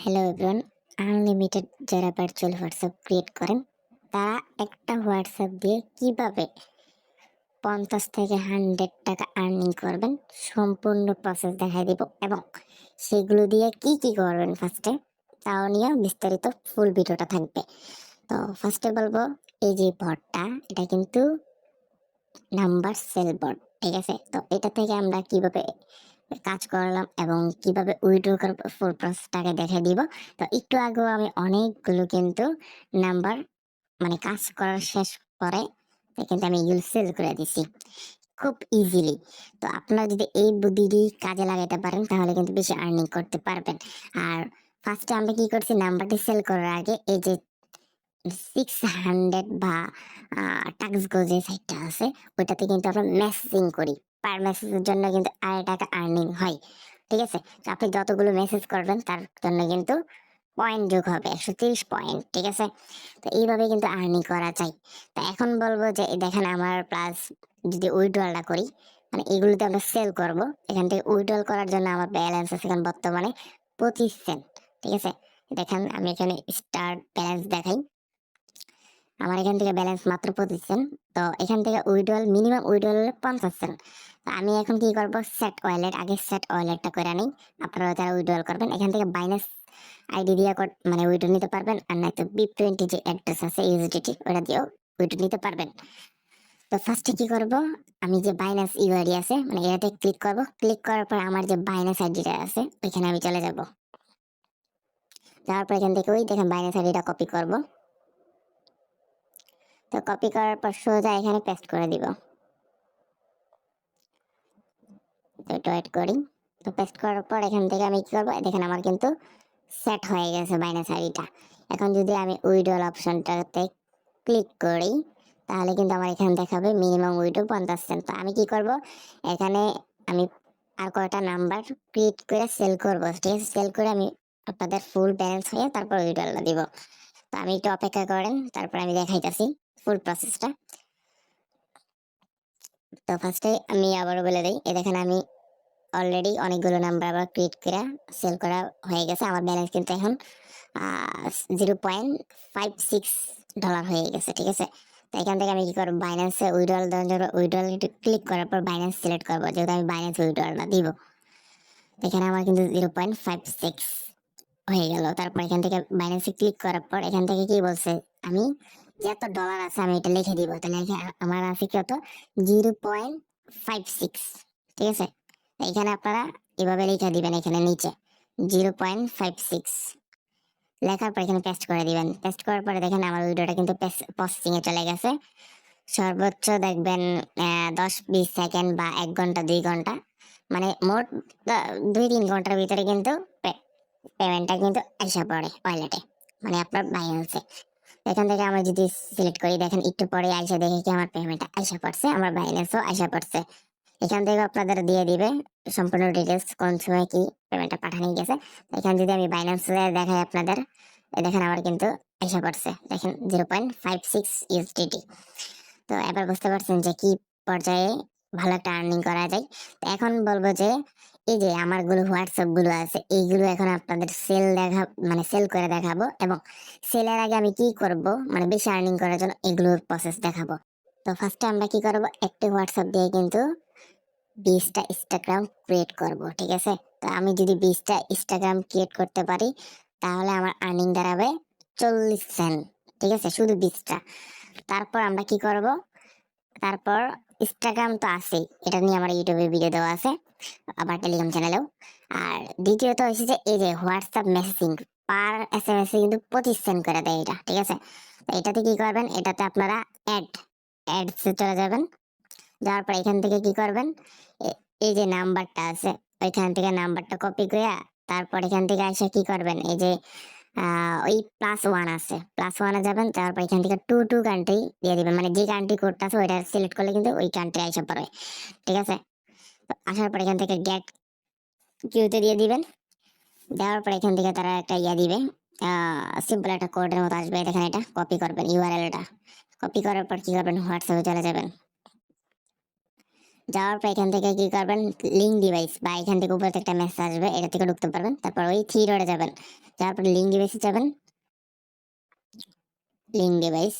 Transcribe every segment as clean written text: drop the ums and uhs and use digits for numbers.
Hello everyone, unlimited যারা virtual WhatsApp create করেন তারা একটা হোয়াটসঅ্যাপ দিয়ে কিভাবে 50 থেকে 100 টাকা আর্নিং করবেন সম্পূর্ণ প্রসেস দেখাই দিব এবং সেগুলো দিয়ে কি কি করবেন ফার্স্টে তাও নিয়ে বিস্তারিত ফুল ভিডিওটা থাকবে। তো ফার্স্টে বলবো, এই যে বটটা এটা কিন্তু নাম্বার সেল বট, ঠিক আছে? তো এটা থেকে আমরা কিভাবে কাজ করলাম এবং কিভাবে উইথড্র করব ফুল প্রসেসটাকে দেখে দিব। তো একটু আগেও আমি অনেকগুলো কিন্তু নাম্বার মানে কাজ করার শেষ পরে কিন্তু আমি এগুলো সেল করে দিছি খুব ইজিলি। তো আপনারা যদি এই বুদ্ধিটি কাজে লাগাতে পারেন তাহলে কিন্তু বেশি আর্নিং করতে পারবেন। আর ফার্স্টে আমরা কি করছি, নাম্বারটি সেল করার আগে এই যে 600 বা টাস্কগো যে সাইটটা আছে ওইটাতে কিন্তু আমরা মেসেজিং করি। পার মেসেজের জন্য কিন্তু 2.5 টাকা আর্নিং হয়, ঠিক আছে? তো আপনি যতগুলো মেসেজ করবেন তার জন্য কিন্তু পয়েন্ট যোগ হবে 130 পয়েন্ট, ঠিক আছে? তো এইভাবে কিন্তু আর্নিং করা যায়। তো এখন বলবো যে এই দেখেন আমার প্লাস যদি উইথড্রলটা করি, মানে এগুলোতে আমরা সেল করব। এখান থেকে উইথড্রল করার জন্য আমার ব্যালেন্স আছে এখন বর্তমানে 25 সেন্ট, ঠিক আছে? দেখেন আমি এখানে স্টার্ট ব্যালেন্স দেখাই, আমার এখান থেকে ব্যালেন্স মাত্র 25 সেন্ট। তো এখান থেকে উইড্রল মিনিমাম উইড্রল হলে 50 সেন্ট। তো আমি এখন কি করব, সেট ওয়ালেট আগে সেট ওয়ালেটটা করে নিই। আপনারা যারা উইড্রল করবেন এখান থেকে বাইনাস আইডি দিয়ে মানে উইড্রল নিতে পারবেন, আর নয়তো BIP20 যে অ্যাড্রেস আছে ইউএসডিটি ওটা দিয়েও উইড্রল নিতে পারবেন। তো ফার্স্টে কি করব, আমি যে বাইনাস ইউআইডি আছে মানে এটাতে ক্লিক করব। ক্লিক করার পর আমার যে বাইনাস আইডিটা আছে ওইখানে আমি চলে যাব। যাওয়ার পর এখান থেকে ওই দেখেন বাইনাস আইডিটা কপি করব। তো কপি করার পর সোজা এখানে পেস্ট করে দিব। তো এটা ওয়েট করি। তো পেস্ট করার পর এখান থেকে আমি কি করবো, দেখেন আমার কিন্তু সেট হয়ে গেছে বাইনাস আইডিটা। এখন যদি আমি উইড্রল অপশনটাতে ক্লিক করি তাহলে কিন্তু আমার এখানে দেখাবে মিনিমাম উইড্রো 50 সেন্ট। তো আমি কি করব, এখানে আমি আর কয়টা নাম্বার ক্রিয়েট করে সেল করব, ঠিক আছে? সেল করে আমি আপনাদের ফুল ব্যালেন্স হয়ে তারপর উইড্রলটা দিব। তো আমি একটু অপেক্ষা করেন, তারপর আমি দেখাইতাছি ফুল প্রসেসটা। তো ফার্স্টে আমি আবারও বলে দিই, এই দেখেন আমি অলরেডি অনেকগুলো নাম্বার আবার ক্রিয়েট করে সেল করা হয়ে গেছে। আমার ব্যালেন্স কিন্তু এখন 0.56 ডলার হয়ে গেছে, ঠিক আছে? তো এখান থেকে আমি কি করবো, বাইন্যান্সে উইড্রল দেওয়ার জন্য উইড্রল ক্লিক করার পর বাইন্যান্স সিলেক্ট করবো, যেহেতু আমি বাইন্যান্স উইড্রলটা দিব। এখানে আমার কিন্তু 0.56 হয়ে গেল। তারপর এখান থেকে বাইন্যান্সে ক্লিক করার পর এখান থেকে কি বলছে, আমি যত ডলার আছে আমি এটা লিখে দিব। তাহলে আমার আছে কত, 0.56, ঠিক আছে? এখানে আপনারা এভাবে লিখে দিবেন, এখানে নিচে 0.56 লেখার পর এখানে পেস্ট করে দিবেন। পেস্ট করার পরে দেখেন আমার ভিডিওটা কিন্তু প্রসেসিং এ চলে গেছে। সর্বোচ্চ দেখবেন 10-20 সেকেন্ড বা 1 ঘন্টা 2 ঘন্টা, মানে মোট 2-3 ঘন্টার ভিতরে কিন্তু পেমেন্টটা কিন্তু আইসা পড়ে ওয়ালেটে, মানে আপনার বাইন্যান্সে। এখান থেকে আমরা যদি সিলেক্ট করি দেখেন একটু পরে আইসা দেখে কি আমার পেমেন্টটা আইসা পড়ছে, আমার বাইন্যান্সও আইসা পড়ছে। এখান থেকে আপনাদের দিয়ে দিবে সম্পূর্ণ ডিটেলস কোন সময় কি পেমেন্টটা পাঠানো গেছে। এখানে যদি আমি বাইন্যান্স দেখাই আপনাদের, দেখেন আমার কিন্তু এসে পড়ছে, দেখেন 0.56 USDT। তো এবার বুঝতে পারছেন যে কি পর্যায়ে ভালো একটা আর্নিং করা যায়। তো এখন বলবো যে এই যে আমার গুলো হোয়াটসঅ্যাপ গুলো আছে এইগুলো এখন আপনাদের সেল দেখা মানে সেল করে দেখাবো, এবং সেলের আগে আমি কি করব মানে বেশি আর্নিং করার জন্য এগুলোর প্রসেস দেখাবো। তো ফার্স্টে আমরা কি করব, একটি হোয়াটসঅ্যাপ দিয়ে কিন্তু 20টা ইনস্টাগ্রাম ক্রিয়েট করব, ঠিক আছে? তো আমি যদি 20টা ইনস্টাগ্রাম ক্রিয়েট করতে পারি তাহলে আমার আর্নিং দাঁড়াবে 40 সেন্ট, ঠিক আছে? শুধু 20টা। তারপর আমরা কি করব, তারপর ইনস্টাগ্রাম তো আছেই, এটা নিয়ে আমার ইউটিউবে ভিডিও দেওয়া আছে, আবার টেলিগ্রাম চ্যানেলেও। আর দ্বিতীয়ত হচ্ছে যে এই যে হোয়াটসঅ্যাপ মেসেজিং পার SMS এ কিন্তু 25 সেন্ট করে দেয় এটা, ঠিক আছে? তো এটাতে কি করবেন, এটাতে আপনারা অ্যাডসে চলে যাবেন। যাওয়ার পর এখান থেকে কি করবেন, এই যে নাম্বারটা আছে ওইখান থেকে নাম্বারটা কপি করে তারপর এখান থেকে এসে কি করবেন, এই যে ওই +1 আছে, +1-এ যাবেন। তারপর এখান থেকে টু টু কান্ট্রি দিয়ে দিবেন, মানে যে কান্ট্রি কোডটা আছে ওইটা সিলেক্ট করলে কিন্তু ওই কান্ট্রি এসে পড়বে, ঠিক আছে? তো আসার পর এখান থেকে গেট কিউতে দিয়ে দিবেন। দেওয়ার পর এখান থেকে তারা একটা দিবে, সিম্পল একটা কোডের মতো আসবে, দেখেন এটা কপি করবেন, ইউআরএলটা কপি করার পর কি করবেন, হোয়াটসঅ্যাপে চলে যাবেন। যাওয়ার পর এখান থেকে কি করবেন, লিঙ্ক ডিভাইস বা এখান থেকে উপরে একটা মেসেজ আসবে, এটা থেকে ঢুকতে পারবেন। তারপর ওই থ্রি ডটে যাবেন, যাওয়ার পরে লিঙ্ক ডিভাইসে যাবেন, লিঙ্ক ডিভাইস,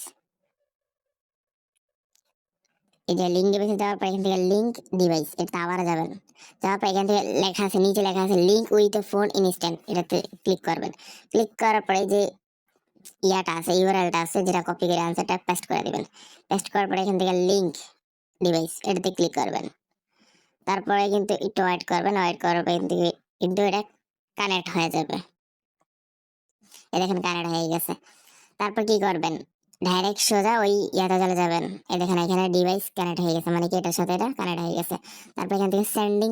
এই যে লিঙ্ক ডিভাইসে যাওয়ার পর এখান থেকে লিঙ্ক ডিভাইস এটা আবার যাবেন, যাওয়ার পর এখান থেকে লেখা আছে, নিচে লেখা আছে link with a phone instant, এটাতে ক্লিক করবেন। ক্লিক করার পরে যে ইয়াটা আছে, ইউআরএলটা আছে, যেটা কপি করে আনসারটা পেস্ট করে দিবেন। পেস্ট করার পরে এখান থেকে লিঙ্ক ডিভাইস এটাতে ক্লিক করবেন। তারপরে কিন্তু একটু ওয়েট করবেন, ওয়েট করার পরে কিন্তু এটা কানেক্ট হয়ে যাবে। এই দেখেন কানেক্ট হয়ে গেছে। তারপর কি করবেন, ডাইরেক্ট সোজা ওই ইয়াতে চলে যাবেন। এই দেখেন এখানে ডিভাইস কানেক্ট হয়ে গেছে, মানে কি এটার সাথে এটা কানেক্ট হয়ে গেছে। তারপর এখান থেকে সেন্ডিং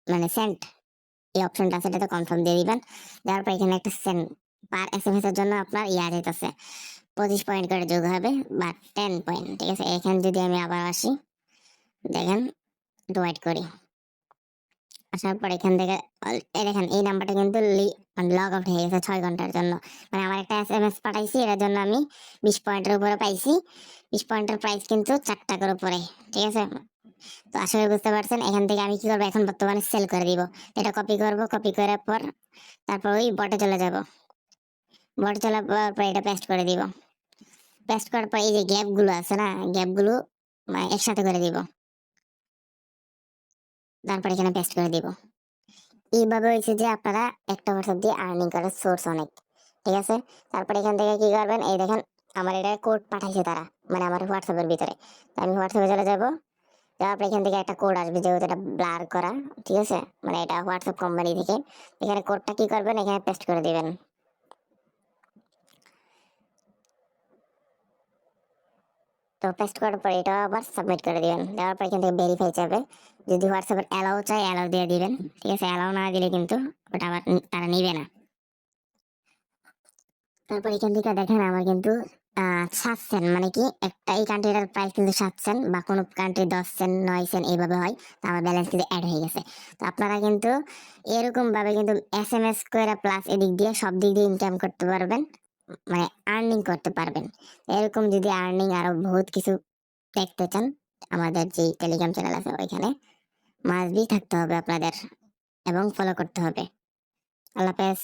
মানে সেন্ড এই অপশনটা আছে, এটাতে কনফার্ম দিয়ে দিবেন। দেওয়ার পর এখানে একটা সেন্ড পার এসএমএস এর জন্য আপনার ইয়া যেতেছে 25 পয়েন্ট করে যোগ হবে বা 10 পয়েন্ট, ঠিক আছে। এখানে যদি আমি আবার আসি, দেখেন একটু ওয়েট করি, আসার পর এখান থেকে এই দেখেন এই নাম্বারটা কিন্তু মানে লগ আউট হয়ে গেছে 6 ঘন্টার জন্য। মানে আমার একটা এসএমএস পাঠাইছি, এটার জন্য আমি 20 পয়েন্টের উপরে পাইছি। 20 পয়েন্টের প্রাইস কিন্তু 4 টাকার উপরে, ঠিক আছে। তো আশা করি বুঝতে পারছেন। এখান থেকে আমি কি করবো, এখন বর্তমানে সেল করে দিব। এটা কপি করব, কপি করার পর তারপর ওই বটে চলে যাব, বটে চলে যাওয়ার পর এটা পেস্ট করে দিব। পেস্ট করার পর এই যে গ্যাপ গুলো আছে না, গ্যাপ গুলো মানে একসাথে করে দিব, তারপর এখানে পেস্ট করে দিব। এইভাবে হয়েছে যে আপনারা একটা হোয়াটসঅ্যাপ দিয়ে আর্নিং করার সোর্স অনেক, ঠিক আছে। তারপর এখান থেকে কি করবেন, এই দেখেন আমার এটা কোড পাঠাইছে তারা, মানে আমার হোয়াটসঅ্যাপের ভিতরে। তো আমি হোয়াটসঅ্যাপে চলে যাবো, যাওয়ার পর এখান থেকে একটা কোড আসবে, যেহেতু এটা ব্লার করা, ঠিক আছে, মানে এটা হোয়াটসঅ্যাপ কোম্পানি থেকে। এখানে কোডটা কি করবেন, এখানে পেস্ট করে দিবেন। তো পেস্ট করার পর এটা আবার সাবমিট করে দিবেন। দেওয়ার পর এখান থেকে ভেরিফাই যাবে, যদি হোয়াটসঅ্যাপের অ্যালাউ চাই অ্যালাউ দিয়ে দিবেন, ঠিক আছে। অ্যালাউ না দিলে কিন্তু ওটা আবার তারা নিবে না। তারপর এখান থেকে দেখেন আমার কিন্তু 7 সেন্ট, মানে কি একটা এই কান্ট্রিটার প্রাইস কিন্তু 7 সেন্ট, বা কোনো কান্ট্রি 10 সেন্ট 9 সেন্ট এইভাবে হয়। তো আমার ব্যালেন্স কিন্তু অ্যাড হয়ে গেছে। তো আপনারা কিন্তু এরকম ভাবে কিন্তু এসএমএস করে প্লাস এদিক দিয়ে সব দিক দিয়ে ইনকাম করতে পারবেন, মানে আর্নিং করতে পারবেন। এরকম যদি আর্নিং আরো বহুত কিছু দেখতে চান, আমাদের যে টেলিগ্রাম চ্যানেল আছে ওইখানে মাস্ট বি থাকতে হবে আপনাদের এবং ফলো করতে হবে। আল্লাহ হাফেজ।